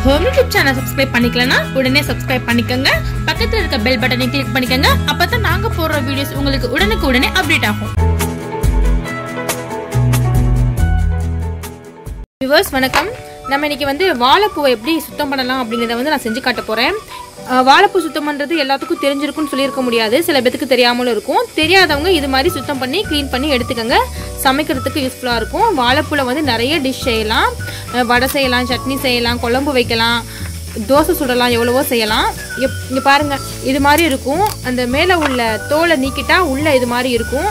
Home YouTube channel subscribe பண்ணிக்கலனா உடனே subscribe பண்ணிக்கங்க. பக்கத்துல இருக்க பெல் பட்டனை கிளிக் பண்ணிக்கங்க. அப்பதான் நாங்க போடுற வீடியோஸ் உங்களுக்கு உடனுக்குடனே அப்டேட் ஆகும். வியூவர்ஸ் வணக்கம். நம்ம இன்னைக்கு வாழைப்பூவை எப்படி சுத்தம் பண்ணலாம் அப்படிங்கறத நான் செஞ்சு காட்ட போறேன். வாழைப்பூ சுத்தம் பண்றது எல்லாத்துக்கும் தெரிஞ்சிருக்கும்னு சொல்லியிருக்க முடியாது. சில பேருக்கு தெரியாமலும் இருக்கும். தெரியாதவங்க இது மாதிரி சுத்தம் பண்ணி க்ளீன் பண்ணி எடுத்துக்கங்க. சமைக்கிறதுக்கு யூஸ்ஃபுல்லா இருக்கும். வாழைப்பூல நிறைய டிஷ் செய்யலாம். வடை செய்யலாம், சட்னி செய்யலாம், குழம்பு வைக்கலாம், தோசை சுடலாம், எவ்வளவோ செய்யலாம். இங்க பாருங்க, இது மாதிரி இருக்கும். அந்த மேல உள்ள தோலை நீக்கிட்டா உள்ள இது மாதிரி இருக்கும்.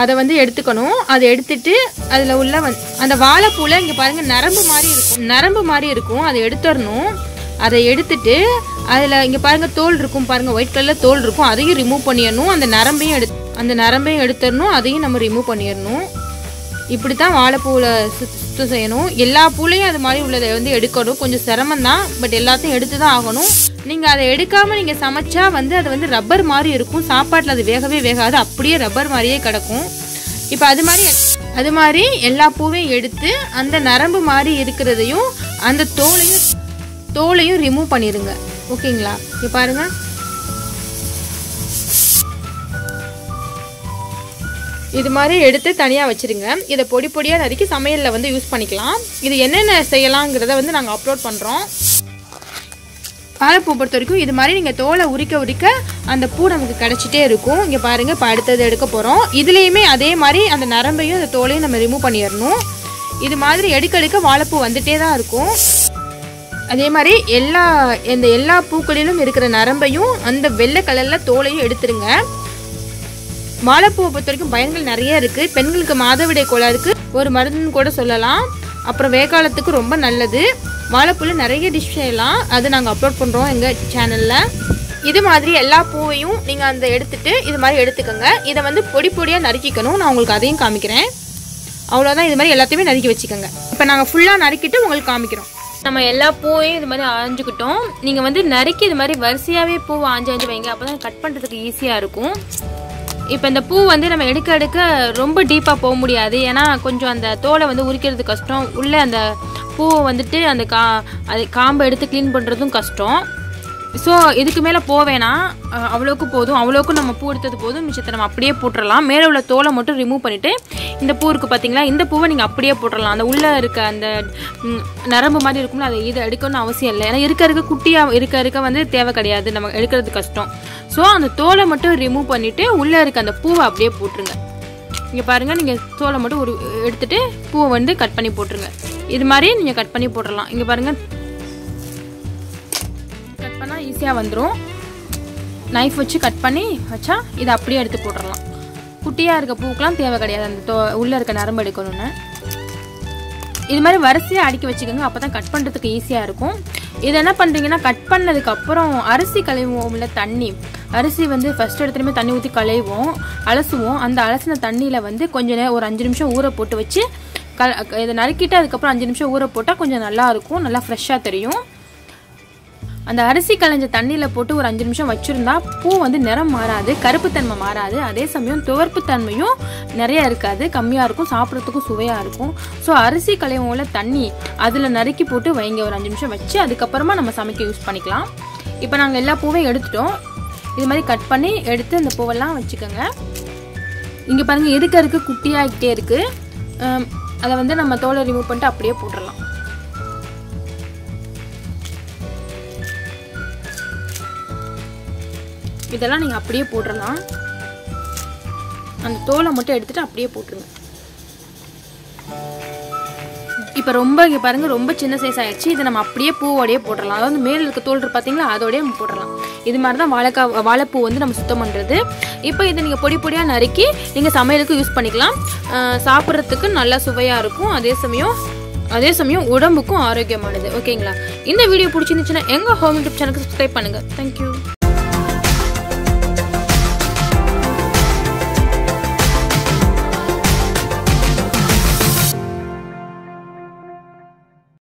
அதை எடுத்துக்கணும். அதை எடுத்துட்டு அதுல உள்ள அந்த வாழைப்பூல இங்க பாருங்க நரம்பு மாதிரி இருக்கும். அதை எடுத்துடணும். அதை எடுத்துட்டு அதுல இங்க பாருங்க தோல் இருக்கும் பாருங்க, ஒயிட் கலர்ல தோல் இருக்கும். அதையும் ரிமூவ் பண்ணிடணும். அந்த நரம்பையும் எடுத்துடணும். அதையும் நம்ம ரிமூவ் பண்ணிடணும். இப்படித்தான் வாழைப்பூல சுத்தம் செய்யணும். எல்லா பூலையும் அது மாதிரி உள்ளதை எடுக்கணும். கொஞ்சம் சிரமம் தான், பட் எல்லாத்தையும் எடுத்துதான் ஆகணும். நீங்க அதை எடுக்காம நீங்க சமைச்சா அது ரப்பர் மாதிரி இருக்கும். சாப்பாட்டுல அது வேகவே வேகாது, அப்படியே ரப்பர் மாதிரியே கிடக்கும். இப்ப அது மாதிரி எல்லா பூவையும் எடுத்து அந்த நரம்பு மாதிரி இருக்கிறதையும் அந்த தோலையும் ரிமூவ் பண்ணிருங்க. ஓகேங்களா? இங்க பாருங்க, இது மாதிரி எடுத்து தனியா வச்சிருங்க. இதை பொடி பொடியா நறுக்கி சமையல்ல யூஸ் பண்ணிக்கலாம். இது என்னென்ன செய்யலாங்கிறத நாங்க அப்லோட் பண்றோம். வாழைப்பூ பொறுத்த வரைக்கும் இது மாதிரி நீங்க தோலை உரிக்க அந்த பூ நமக்கு கிடைச்சிட்டே இருக்கும். இங்க பாருங்க, இப்ப அடுத்தது எடுக்க போறோம். இதுலயுமே அதே மாதிரி அந்த நரம்பையும் அந்த தோலையும் நம்ம ரிமூவ் பண்ணிடணும். இது மாதிரி எடுக்க வாழைப்பூ வந்துட்டே தான் இருக்கும். அதே மாதிரி எல்லா பூக்களிலும் இருக்கிற நரம்பையும் அந்த வெள்ளை கலர்ல தோலையும் எடுத்துருங்க. வாழைப்பூவை பொறுத்த வரைக்கும் பயன்கள் நிறைய இருக்கு. பெண்களுக்கு மாதவிடாய் கோளாறுக்கு ஒரு மருந்துன்னு கூட சொல்லலாம். அப்புறம் வேகாலத்துக்கு ரொம்ப நல்லது. வாழைப்பூல நிறைய டிஷ் செய்யலாம். அது நாங்கள் அப்லோட் பண்றோம் எங்க சேனல்ல. இது மாதிரி எல்லா பூவையும் நீங்க எடுத்துட்டு இது மாதிரி எடுத்துக்கோங்க. இதை பொடி பொடியா நறுக்கிக்கணும். நான் உங்களுக்கு அதையும் காமிக்கிறேன். அவ்வளோதான். இது மாதிரி எல்லாத்தையுமே நறுக்கி வச்சுக்கோங்க. இப்போ நாங்கள் ஃபுல்லா நறுக்கிட்டு உங்களுக்கு காமிக்கிறோம். நம்ம எல்லா பூவையும் இது மாதிரி ஆஞ்சுக்கிட்டோம். நீங்க நறுக்கி இது மாதிரி வரிசையாவே பூவை ஆஞ்சு வைங்க. அப்பதான் கட் பண்றதுக்கு ஈஸியா இருக்கும். இப்போ இந்த பூ நம்ம எடுக்க ரொம்ப டீப்பாக போக முடியாது. ஏன்னா கொஞ்சம் அந்த தோலை உரிக்கிறது கஷ்டம். உள்ளே அந்த பூவை அந்த காம்பை எடுத்து க்ளீன் பண்ணுறதும் கஷ்டம். ஸோ இதுக்கு மேலே போவேனா, அவ்வளோக்கு போதும். அவ்வளோக்கும் நம்ம பூ எடுத்தது போதும். மிச்சத்தை நம்ம அப்படியே போட்டுடலாம். மேலே உள்ள தோலை மட்டும் ரிமூவ் பண்ணிவிட்டு இந்த பூ இருக்குது பார்த்தீங்களா, இந்த பூவை நீங்கள் அப்படியே போட்டுடலாம். அந்த உள்ளே இருக்க அந்த நரம்பு மாதிரி இருக்கும்ல, அதை இதை எடுக்கணும்னு அவசியம் இல்லை. ஏன்னா இருக்க குட்டியாக இருக்க தேவை கிடையாது. நம்ம எடுக்கிறது கஷ்டம். ஸோ அந்த தோலை மட்டும் ரிமூவ் பண்ணிவிட்டு உள்ளே இருக்க அந்த பூவை அப்படியே போட்டுருங்க. இங்கே பாருங்கள், நீங்கள் தோலை மட்டும் எடுத்துகிட்டு பூவை கட் பண்ணி போட்டுருங்க. இது மாதிரி நீங்கள் கட் பண்ணி போட்டுடலாம். இங்கே பாருங்கள், கட் பண்ணால் ஈஸியாக வந்துடும். நைஃப் வச்சு கட் பண்ணி வச்சா இதை அப்படியே எடுத்து போட்டுடலாம். குட்டியாக இருக்க பூக்கெலாம் தேவை கிடையாது. அந்த உள்ளே இருக்க நரம்பு எடுக்கணும்னு இது மாதிரி வரிசையாக அடுக்கி வச்சுக்கோங்க. அப்போ தான் கட் பண்ணுறதுக்கு ஈஸியாக இருக்கும். இது என்ன பண்ணுறீங்கன்னா, கட் பண்ணதுக்கு அப்புறம் அரிசி கழுவுவோம்ல, தண்ணி அரிசி ஃபர்ஸ்ட் இடத்துலையுமே தண்ணி ஊற்றி கழுவுவோம், அலசுவோம். அந்த அலசின தண்ணியில் கொஞ்ச நேரம் ஒரு 5 நிமிஷம் ஊற போட்டு வச்சு இதை நறுக்கிட்டு அதுக்கப்புறம் 5 நிமிஷம் ஊற போட்டால் கொஞ்சம் நல்லா இருக்கும், நல்லா ஃப்ரெஷ்ஷாக தெரியும். அந்த அரிசி களைஞ்ச தண்ணியில் போட்டு ஒரு 5 நிமிஷம் வச்சுருந்தா பூ நிறம் மாறாது, கருப்புத்தன்மை மாறாது. அதே சமயம் துவர்ப்பு தன்மையும் நிறைய இருக்காது, கம்மியாக இருக்கும், சாப்பிட்றதுக்கும் சுவையாக இருக்கும். ஸோ அரிசி களைவோம்ல தண்ணி, அதில் நறுக்கி போட்டு வைங்க. ஒரு 5 நிமிஷம் வச்சு அதுக்கப்புறமா நம்ம சமைக்க யூஸ் பண்ணிக்கலாம். இப்போ நாங்கள் எல்லா பூவையும் எடுத்துட்டோம். இது மாதிரி கட் பண்ணி எடுத்து அந்த பூவெல்லாம் வச்சுக்கோங்க. இங்கே பாருங்கள், இருக்க குட்டியாகிட்டே இருக்குது. அதை நம்ம தோலை ரிமூவ் பண்ணிட்டு அப்படியே போட்டுடலாம். இதெல்லாம் நீங்கள் அப்படியே போட்டுடலாம். அந்த தோலை மட்டும் எடுத்துட்டு அப்படியே போட்டுருங்க. இப்போ இங்கே பாருங்கள், ரொம்ப சின்ன சைஸ் ஆயிடுச்சு. இதை நம்ம அப்படியே பூவோடையே போட்டுடலாம். அதாவது மேலே இருக்க தோல் பார்த்தீங்களா, அதோடய நம்ம போட்டுடலாம். இது மாதிரி தான் வாழைப்பூ நம்ம சுத்தம் பண்ணுறது. இப்போ இதை நீங்கள் பொடி பொடியாக நறுக்கி நீங்கள் சமையலுக்கு யூஸ் பண்ணிக்கலாம். சாப்பிட்றதுக்கு நல்லா சுவையாக இருக்கும். அதே சமயம் உடம்புக்கும் ஆரோக்கியமானது. ஓகேங்களா? இந்த வீடியோ பிடிச்சிருந்துச்சுன்னா எங்கள் ஹோம் யூடியூப் சேனலுக்கு சப்ஸ்கிரைப் பண்ணுங்கள். தேங்க்யூ.